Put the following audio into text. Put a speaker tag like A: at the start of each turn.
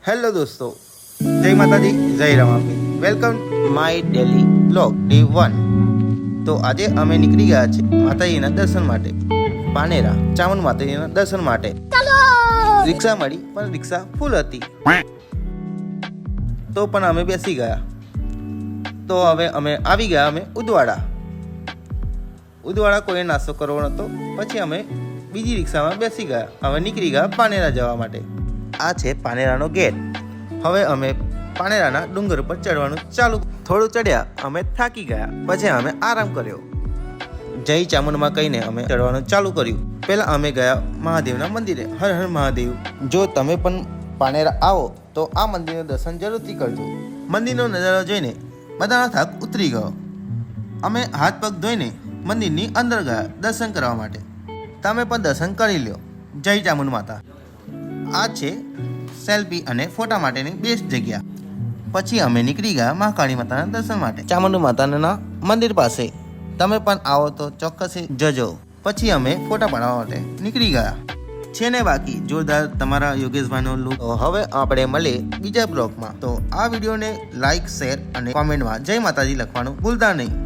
A: Hello દોસ્તો, જય માતાજી, જય રમાપી. Welcome my daily blog day 1. તો આજે અમે નીકળી ગયા છે માતાજીના દર્શન માટે, પાનેરા ચામુંડ માતાજીના દર્શન માટે. રિક્ષા મળી પણ રિક્ષા ફૂલ હતી, તો પણ અમે બેસી ગયા. તો હવે અમે આવી ગયા અમે ઉદવાડા કોઈએ નાસ્તો કરવો નતો, પછી અમે બીજી રિક્ષામાં બેસી ગયા. હવે નીકળી ગયા પાનેરા જવા માટે. આ છે પાનેરાનો ગેટ. હવે અમે પાનેરાના ડુંગર પર ચડવાનું ચાલુ. થોડું ચડ્યા, અમે થાકી ગયા, પછી અમે આરામ કર્યો. જય ચામુંડમાં કહીને અમે ચડવાનું ચાલુ કર્યું. પહેલા અમે ગયા મહાદેવના મંદિરે. હર હર મહાદેવ. જો તમે પણ પાનેરા આવો તો આ મંદિરનું દર્શન જરૂરથી કરજો. મંદિરનો નજારો જોઈને બધાનો થાક ઉતરી ગયો. અમે હાથ પગ ધોઈને મંદિરની અંદર ગયા દર્શન કરવા માટે. તમે પણ દર્શન કરી લો. જય ચામુંડ માતા. આ છે સેલ્ફી અને ફોટા માટેની બેસ્ટ જગ્યા. પછી અમે નીકળી ગયા મહાકાળી માતાના દર્શન માટે ચામુંડ માતાના મંદિર પાસે. તમે પણ આવો તો ચોક્કસ જજો. પછી અમે ફોટા પાડવા માટે નીકળી ગયા. છે ને બાકી જોરદાર તમારા યોગેશભાઈનો લુક. તો હવે આપણે મળીએ બીજા બ્લોગમાં. તો આ વિડીયોને લાઈક, શેર અને કોમેન્ટમાં જય માતાજી લખવાનું ભૂલતા નહીં.